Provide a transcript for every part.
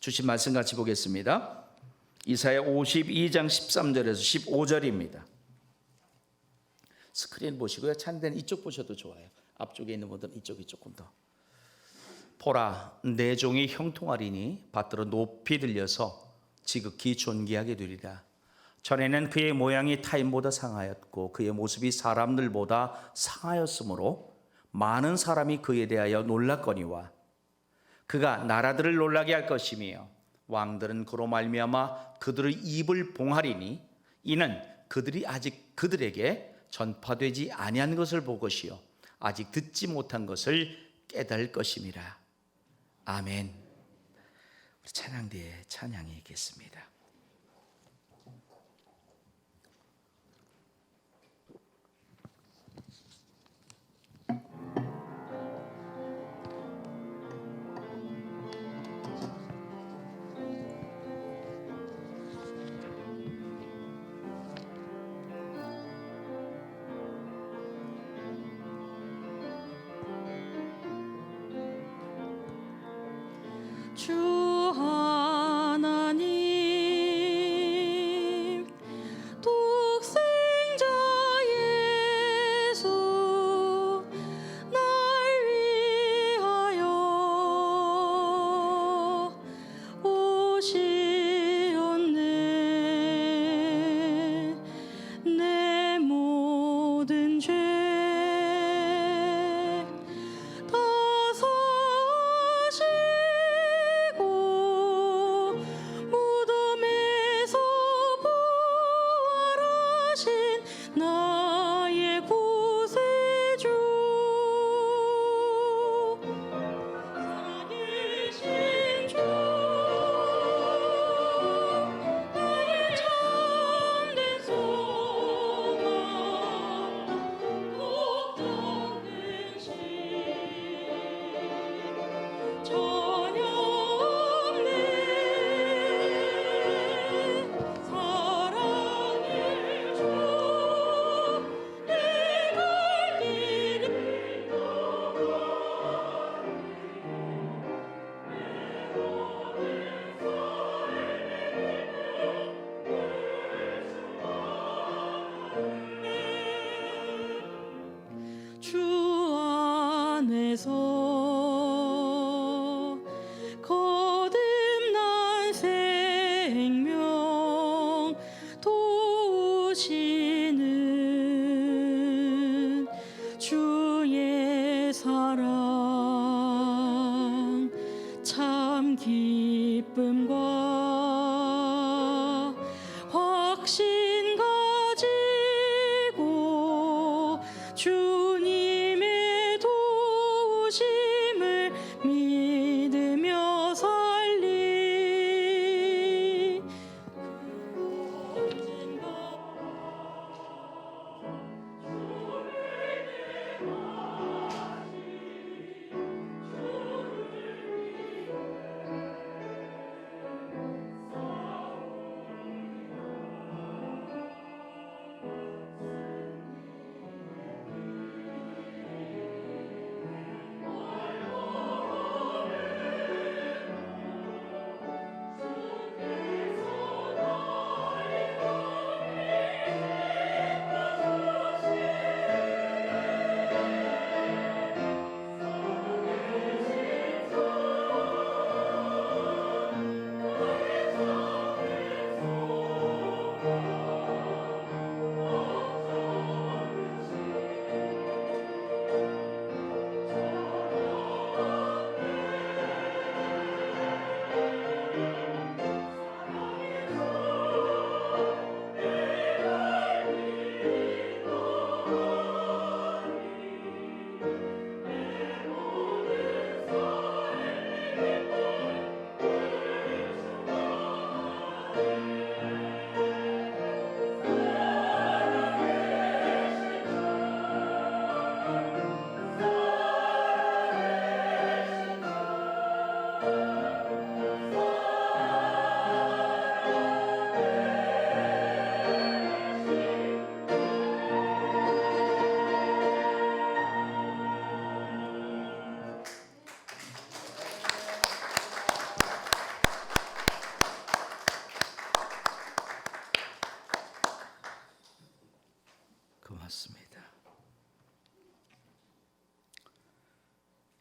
주신 말씀 같이 보겠습니다. 이사야 52장 13절에서 15절입니다. 스크린 보시고요. 찬대는 이쪽 보셔도 좋아요. 앞쪽에 있는 분들은 이쪽이 조금 더. 보라, 내 종이 형통하리니 밭들어 높이 들려서 지극히 존귀하게 되리라. 전에는 그의 모양이 타인보다 상하였고 그의 모습이 사람들보다 상하였으므로 많은 사람이 그에 대하여 놀랐거니와 그가 나라들을 놀라게 할 것이며 왕들은 그로 말미암아 그들의 입을 봉하리니 이는 그들이 아직 그들에게 전파되지 아니한 것을 볼 것이요 아직 듣지 못한 것을 깨달을 것임이라. 아멘. 우리 찬양대에 찬양이 있겠습니다. 주 하나님 독생자 예수 날 위하여 오시었네. 내 모든 죄 거듭난 생명 도우시는 주의 사랑 참 기쁨과 확신 가지고 주님의 도우심을 믿으며 살리.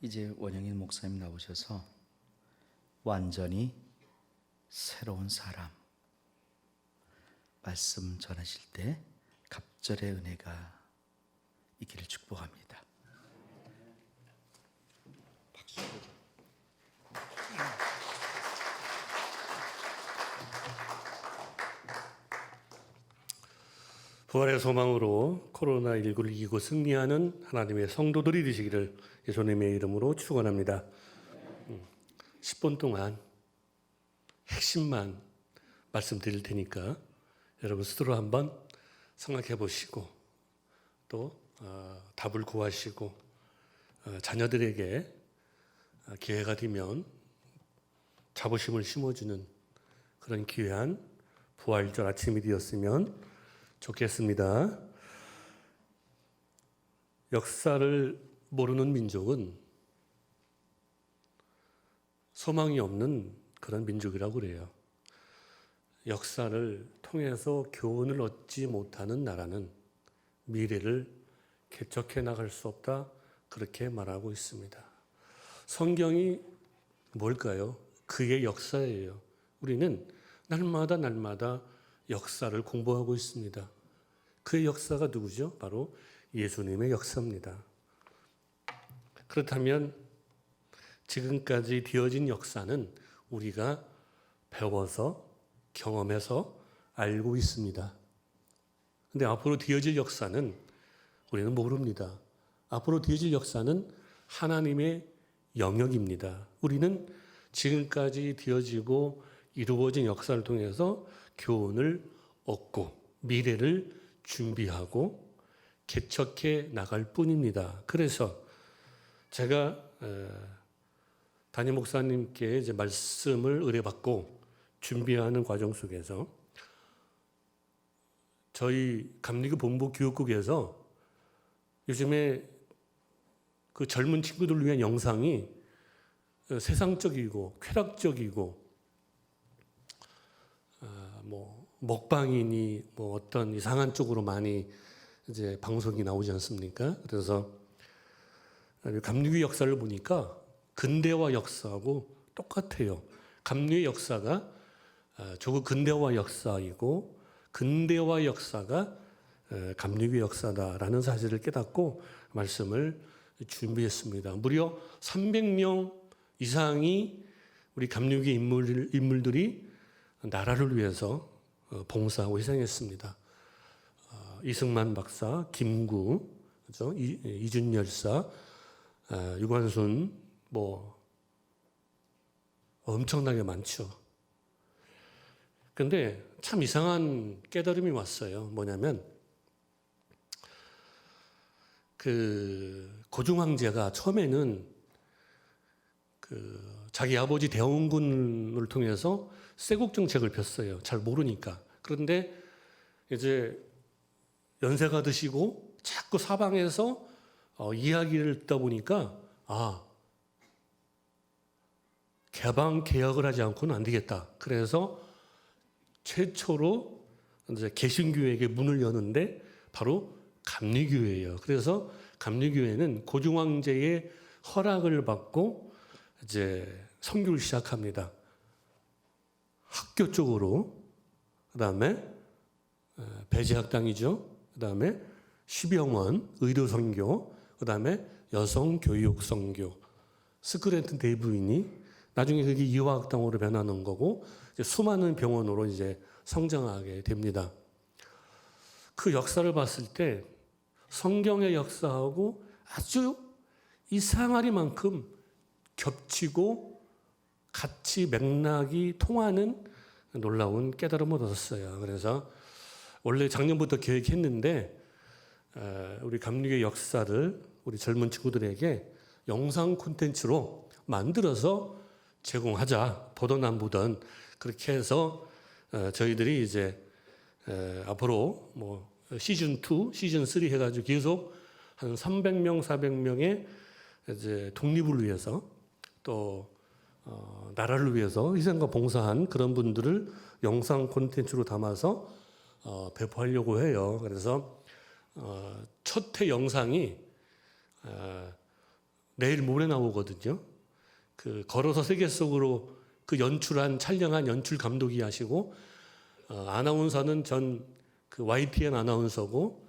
이제 원영인 목사님 나오셔서 완전히 새로운 사람 말씀 전하실 때 갑절의 은혜가 있기를 축복합니다. 박수. 부활의 소망으로 코로나19를 이기고 승리하는 하나님의 성도들이 되시기를 예수님의 이름으로 축원합니다. 10분 동안 핵심만 말씀드릴 테니까 여러분 스스로 한번 생각해 보시고 또 답을 구하시고 자녀들에게 기회가 되면 자부심을 심어주는 그런 귀한 부활절 아침이 되었으면 좋겠습니다. 역사를 모르는 민족은 소망이 없는 그런 민족이라고 그래요. 역사를 통해서 교훈을 얻지 못하는 나라는 미래를 개척해 나갈 수 없다, 그렇게 말하고 있습니다. 성경이 뭘까요? 그의 역사예요. 우리는 날마다 역사를 공부하고 있습니다. 그의 역사가 누구죠? 바로 예수님의 역사입니다. 그렇다면 지금까지 되어진 역사는 우리가 배워서 경험해서 알고 있습니다. 근데 앞으로 되어질 역사는 우리는 모릅니다. 앞으로 되어질 역사는 하나님의 영역입니다. 우리는 지금까지 되어지고 이루어진 역사를 통해서 교훈을 얻고 미래를 준비하고 개척해 나갈 뿐입니다. 그래서 제가 담임 목사님께 이제 말씀을 의뢰받고 준비하는 과정 속에서 저희 감리교 본부 교육국에서 요즘에 그 젊은 친구들을 위한 영상이 세상적이고 쾌락적이고 뭐 먹방이니 뭐 어떤 이상한 쪽으로 많이 이제 방송이 나오지 않습니까? 그래서 감리교 역사를 보니까 근대화 역사하고 똑같아요. 감리교의 역사가 조국 근대화 역사이고 근대화 역사가 감리교 역사다라는 사실을 깨닫고 말씀을 준비했습니다. 무려 300명 이상이 우리 감리교 인물들이 나라를 위해서 봉사하고 희생했습니다. 이승만 박사, 김구, 그죠? 이준 열사, 유관순, 뭐 엄청나게 많죠. 근데 참 이상한 깨달음이 왔어요. 뭐냐면 그 고종 황제가 처음에는 그 자기 아버지 대원군을 통해서 세국 정책을 폈어요. 잘 모르니까. 그런데 이제 연세가 드시고 자꾸 사방에서 이야기를 듣다 보니까 개방 개혁을 하지 않고는 안 되겠다. 그래서 최초로 이제 개신교회에게 문을 여는데 바로 감리교회예요. 그래서 감리교회는 고종 황제의 허락을 받고 이제 선교를 시작합니다. 학교 쪽으로, 그다음에 배제학당이죠. 그다음에 시병원 의료 선교, 그다음에 여성 교육 선교. 스크랜튼 대부인이 나중에 그게 이화학당으로 변하는 거고 이제 수많은 병원으로 이제 성장하게 됩니다. 그 역사를 봤을 때 성경의 역사하고 아주 이상하리만큼 겹치고 같이 맥락이 통하는 놀라운 깨달음을 얻었어요. 그래서 원래 작년부터 계획했는데 우리 감리교의 역사를 우리 젊은 친구들에게 영상 콘텐츠로 만들어서 제공하자. 보던 안 보던 그렇게 해서 저희들이 이제 앞으로 뭐 시즌 2, 시즌 3 해가지고 계속 한 300명, 400명의 이제 독립을 위해서 또 나라를 위해서 희생과 봉사한 그런 분들을 영상 콘텐츠로 담아서 배포하려고 해요. 그래서 첫 회 영상이 내일 모레 나오거든요. 그 걸어서 세계 속으로 그 촬영한 연출 감독이 하시고 아나운서는 전 그 YTN 아나운서고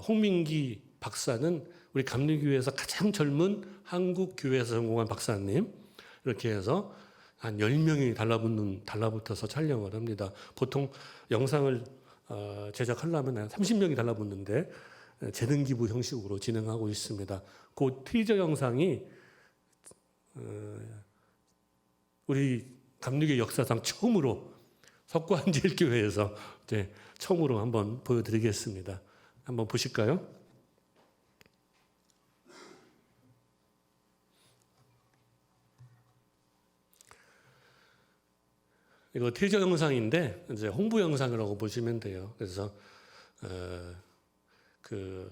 홍민기 박사는 우리 감리교회에서 가장 젊은 한국 교회에서 전공한 박사님 이렇게 해서 한 10명이 달라붙어서 촬영을 합니다. 보통 영상을 제작하려면 한 30명이 달라붙는데 재능 기부 형식으로 진행하고 있습니다. 그 티저 영상이 우리 감리교회 역사상 처음으로 석고한제일교회에서 이제 처음으로 한번 보여드리겠습니다. 한번 보실까요? 이거 티저 영상인데 이제 홍보 영상이라고 보시면 돼요. 그래서 그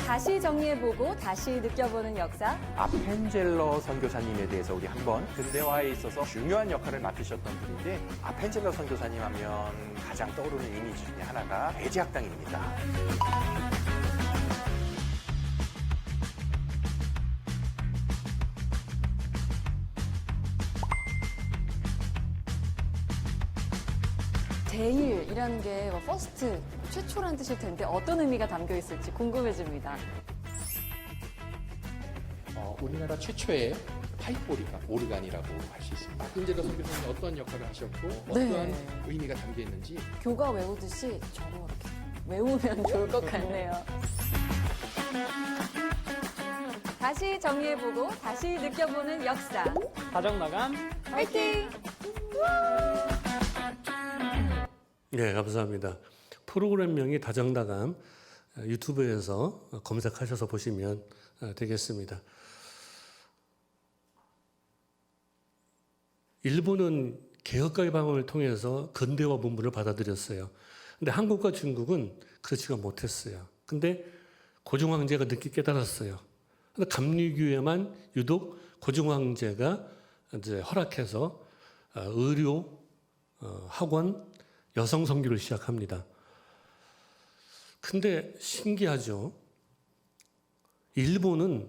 다시 정리해보고 다시 느껴보는 역사. 아펜젤러 선교사님에 대해서 우리 한번 근대화에 있어서 중요한 역할을 맡으셨던 분인데 아펜젤러 선교사님 하면 가장 떠오르는 이미지 중에 하나가 배제학당입니다. 제일이라는 게 퍼스트, 최초라는 뜻일 텐데 어떤 의미가 담겨 있을지 궁금해집니다. 우리나라 최초의 파이프 오르간이라고 할 수 있습니다. 아펜젤러 선교사님이 어떤 역할을 하셨고 어떠한 의미가 담겨 있는지 교가 외우듯이 저렇게 외우면 좋을 것 같네요. 다시 정리해보고 다시 느껴보는 역사. 다정마감 화이팅! 네, 감사합니다. 프로그램명이 다정다감 유튜브에서 검색하셔서 보시면 되겠습니다. 일본은 개혁가의 방법을 통해서 근대화 문물을 받아들였어요. 근데 한국과 중국은 그렇지가 못했어요. 근데 고종 황제가 늦게 깨달았어요. 근데 감리교회만 유독 고종 황제가 이제 허락해서 의료, 학원, 여성 선교를 시작합니다. 근데 신기하죠. 일본은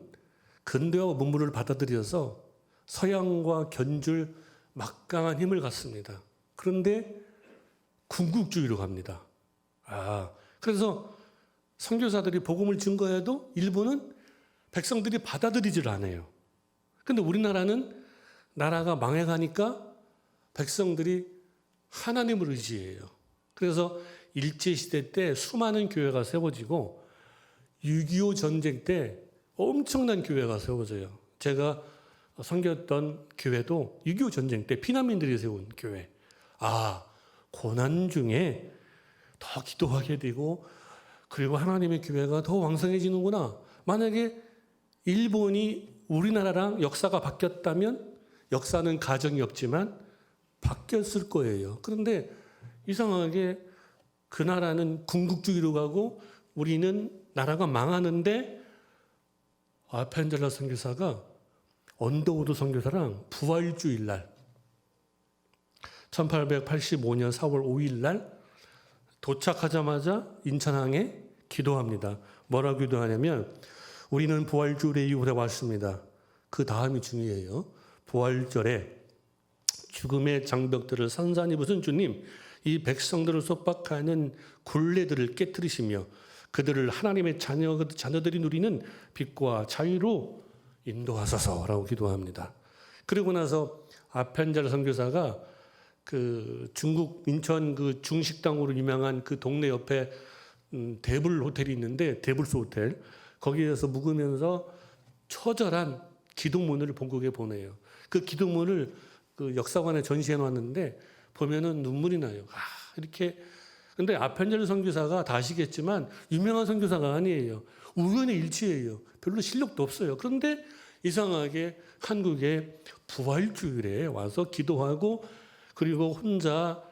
근대화 문물을 받아들여서 서양과 견줄 막강한 힘을 갖습니다. 그런데 군국주의로 갑니다. 그래서 선교사들이 복음을 증거해도 일본은 백성들이 받아들이질 않아요. 근데 우리나라는 나라가 망해가니까 백성들이 하나님을 의지해요. 그래서 일제시대 때 수많은 교회가 세워지고 6.25 전쟁 때 엄청난 교회가 세워져요. 제가 섬겼던 교회도 6.25 전쟁 때 피난민들이 세운 교회. 고난 중에 더 기도하게 되고 그리고 하나님의 교회가 더 왕성해지는구나. 만약에 일본이 우리나라랑 역사가 바뀌었다면 역사는 가정이 없지만 바뀌었을 거예요. 그런데 이상하게 그 나라는 군국주의로 가고 우리는 나라가 망하는데 아펜젤러 선교사가 언더우드 선교사랑 부활주일 날 1885년 4월 5일 날 도착하자마자 인천항에 기도합니다. 뭐라고 기도하냐면 우리는 부활주일의 이후에 왔습니다. 그 다음이 중요해요. 부활절에 죽음의 장벽들을 산산히 부순 주님, 이 백성들을 속박하는 굴레들을 깨뜨리시며 그들을 하나님의 자녀들이 누리는 빛과 자유로 인도하소서라고 기도합니다. 그리고 나서 아펜젤러 선교사가 그 중국 인천 그 중식당으로 유명한 그 동네 옆에 대불 호텔이 있는데 데블스 호텔 거기에서 묵으면서 처절한 기도문을 본국에 보내요. 그 기도문을 그 역사관에 전시해 놨는데 보면은 눈물이 나요. 이렇게. 근데 아펜젤러 선교사가 다 아시겠지만 유명한 선교사가 아니에요. 우연의 일치예요. 별로 실력도 없어요. 그런데 이상하게 한국의 부활주일에 와서 기도하고 그리고 혼자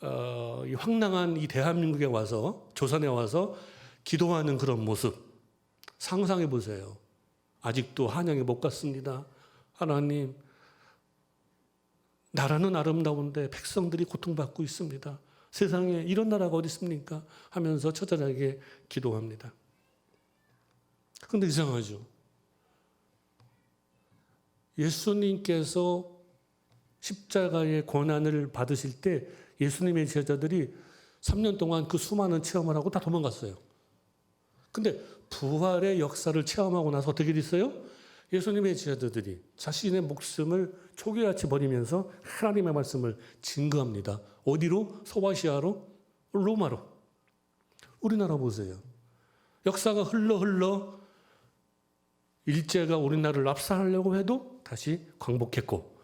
이 황량한 이 대한민국에 와서 조선에 와서 기도하는 그런 모습. 상상해 보세요. 아직도 한양에 못 갔습니다. 하나님, 나라는 아름다운데 백성들이 고통받고 있습니다. 세상에 이런 나라가 어디 있습니까? 하면서 처절하게 기도합니다. 그런데 이상하죠. 예수님께서 십자가의 고난을 받으실 때 예수님의 제자들이 3년 동안 그 수많은 체험을 하고 다 도망갔어요. 근데 부활의 역사를 체험하고 나서 어떻게 됐어요? 예수님의 제자들이 자신의 목숨을 초기같이 버리면서 하나님의 말씀을 증거합니다. 어디로? 소아시아로? 로마로. 우리나라 보세요. 역사가 흘러 일제가 우리나라를 압살하려고 해도 다시 광복했고,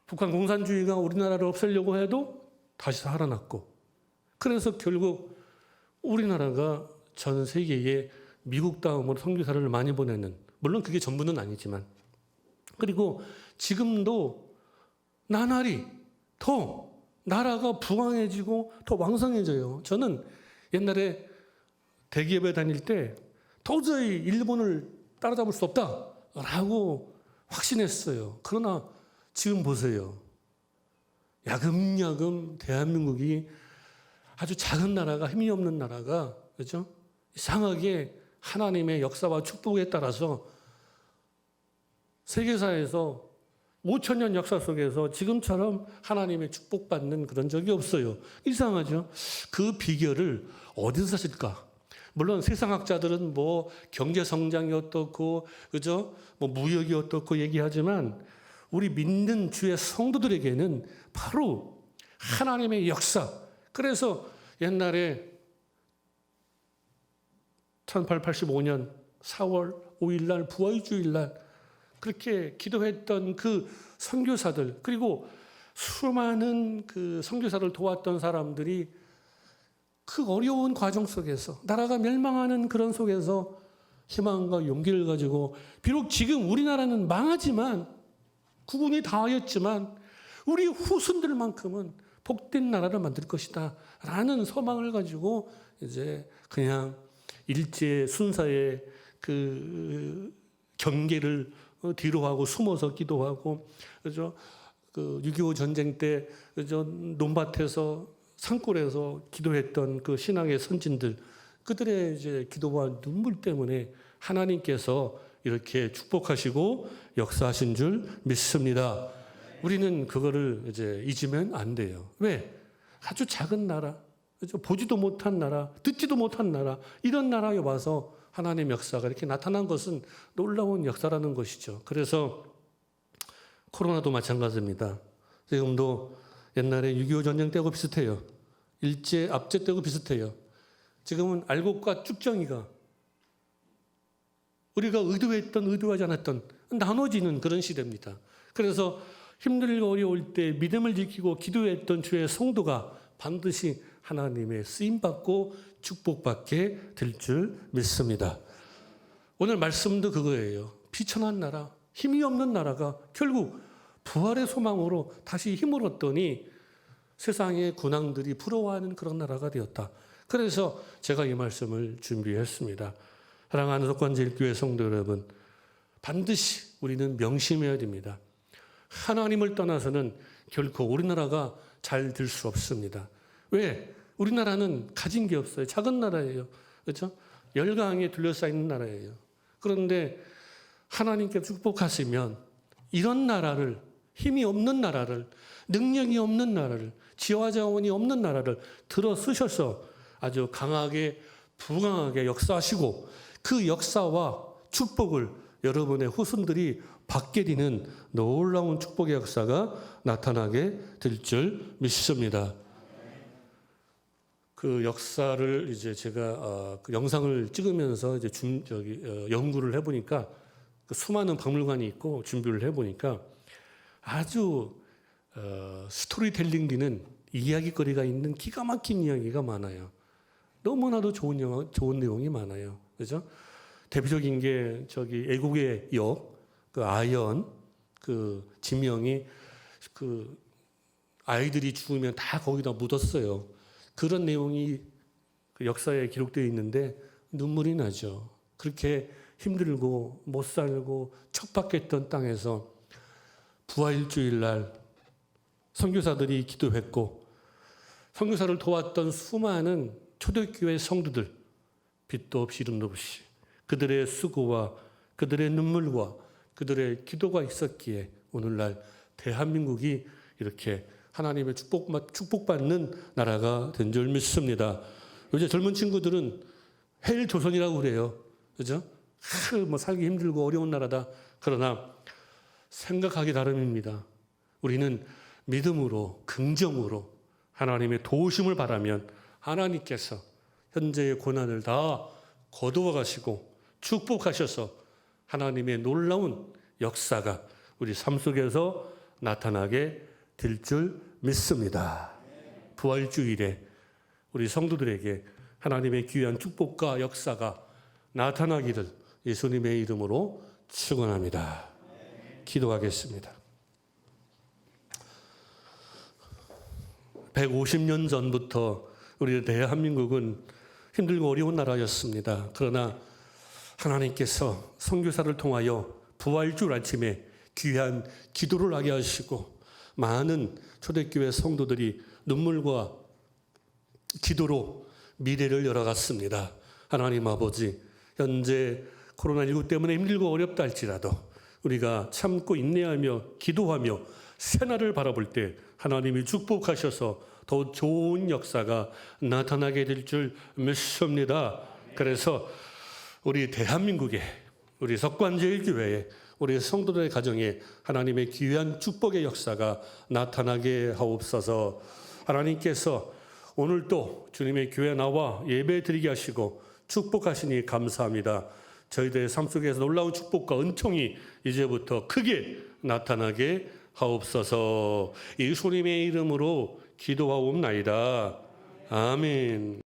북한 공산주의가 우리나라를 없애려고 해도 다시 살아났고, 그래서 결국 우리나라가 전 세계에 미국 다음으로 선교사를 많이 보내는, 물론 그게 전부는 아니지만, 그리고 지금도 나날이 더 나라가 부강해지고 더 왕성해져요. 저는 옛날에 대기업에 다닐 때 도저히 일본을 따라잡을 수 없다라고 확신했어요. 그러나 지금 보세요. 야금야금 대한민국이 아주 작은 나라가, 힘이 없는 나라가, 그렇죠? 이상하게 하나님의 역사와 축복에 따라서 세계사에서 5,000년 역사 속에서 지금처럼 하나님의 축복받는 그런 적이 없어요. 이상하죠? 그 비결을 어디서 사실까? 물론 세상학자들은 뭐 경제 성장이 어떻고, 그죠? 뭐 무역이 어떻고 얘기하지만 우리 믿는 주의 성도들에게는 바로 하나님의 역사. 그래서 옛날에 1885년 4월 5일 날 부활주일 날 그렇게 기도했던 그 선교사들, 그리고 수많은 그 선교사를 도왔던 사람들이 그 어려운 과정 속에서, 나라가 멸망하는 그런 속에서 희망과 용기를 가지고, 비록 지금 우리나라는 망하지만, 국운이 다하였지만 우리 후손들만큼은 복된 나라를 만들 것이다 라는 소망을 가지고 이제 그냥 일제 순사의 그 경계를 뒤로 하고 숨어서 기도하고, 그죠? 그 6.25 전쟁 때, 그죠? 논밭에서 산골에서 기도했던 그 신앙의 선진들, 그들의 이제 기도와 눈물 때문에 하나님께서 이렇게 축복하시고 역사하신 줄 믿습니다. 우리는 그거를 이제 잊으면 안 돼요. 왜? 아주 작은 나라, 그죠? 보지도 못한 나라, 듣지도 못한 나라, 이런 나라에 와서 하나님의 역사가 이렇게 나타난 것은 놀라운 역사라는 것이죠. 그래서 코로나도 마찬가지입니다. 지금도 옛날에 6.25 전쟁 때하고 비슷해요. 일제 압제 때하고 비슷해요. 지금은 알곡과 쭉정이가 우리가 의도했던 의도하지 않았던 나눠지는 그런 시대입니다. 그래서 힘들고 어려울 때 믿음을 지키고 기도했던 주의 성도가 반드시 하나님의 쓰임받고 축복받게 될 줄 믿습니다. 오늘 말씀도 그거예요. 비천한 나라, 힘이 없는 나라가 결국 부활의 소망으로 다시 힘을 얻더니 세상의 군왕들이 부러워하는 그런 나라가 되었다. 그래서 제가 이 말씀을 준비했습니다. 사랑하는 석관제일교회 성도 여러분, 반드시 우리는 명심해야 됩니다. 하나님을 떠나서는 결코 우리나라가 잘 될 수 없습니다. 왜? 우리나라는 가진 게 없어요. 작은 나라예요. 그렇죠? 열강에 둘러싸인 나라예요. 그런데 하나님께 축복하시면 이런 나라를, 힘이 없는 나라를, 능력이 없는 나라를, 지와 자원이 없는 나라를 들어 쓰셔서 아주 강하게 부강하게 역사하시고 그 역사와 축복을 여러분의 후손들이 받게 되는 놀라운 축복의 역사가 나타나게 될 줄 믿습니다. 그 역사를 이제 제가 그 영상을 찍으면서 이제 연구를 해보니까 그 수많은 박물관이 있고 준비를 해보니까 아주 스토리텔링 되는 이야기거리가 있는 기가 막힌 이야기가 많아요. 너무나도 좋은 내용이 많아요. 그죠? 대표적인 게 저기 애국의 역, 그 아연, 그 지명이 그 아이들이 죽으면 다 거기다 묻었어요. 그런 내용이 그 역사에 기록되어 있는데 눈물이 나죠. 그렇게 힘들고 못 살고 척박했던 땅에서 부활주일 날 선교사들이 기도했고 선교사를 도왔던 수많은 초대교회 성도들 빛도 없이 이름도 없이 그들의 수고와 그들의 눈물과 그들의 기도가 있었기에 오늘날 대한민국이 이렇게 하나님의 축복받는 나라가 된 줄 믿습니다. 요새 젊은 친구들은 헬 조선이라고 그래요. 그죠? 뭐 살기 힘들고 어려운 나라다. 그러나 생각하기 나름입니다. 우리는 믿음으로 긍정으로 하나님의 도우심을 바라면 하나님께서 현재의 고난을 다 거두어 가시고 축복하셔서 하나님의 놀라운 역사가 우리 삶 속에서 나타나게 될 줄 믿습니다. 부활주일에 우리 성도들에게 하나님의 귀한 축복과 역사가 나타나기를 예수님의 이름으로 축원합니다. 기도하겠습니다. 150년 전부터 우리 대한민국은 힘들고 어려운 나라였습니다. 그러나 하나님께서 선교사를 통하여 부활주일 아침에 귀한 기도를 하게 하시고 많은 초대교회 성도들이 눈물과 기도로 미래를 열어갔습니다. 하나님 아버지, 현재 코로나19 때문에 힘들고 어렵다 할지라도 우리가 참고 인내하며 기도하며 새날을 바라볼 때 하나님이 축복하셔서 더 좋은 역사가 나타나게 될 줄 믿습니다. 그래서 우리 대한민국에 우리 석관제일교회에 우리 성도들의 가정에 하나님의 귀한 축복의 역사가 나타나게 하옵소서. 하나님께서 오늘도 주님의 교회에 나와 예배 드리게 하시고 축복하시니 감사합니다. 저희들의 삶 속에서 놀라운 축복과 은총이 이제부터 크게 나타나게 하옵소서. 예수님의 이름으로 기도하옵나이다. 아멘.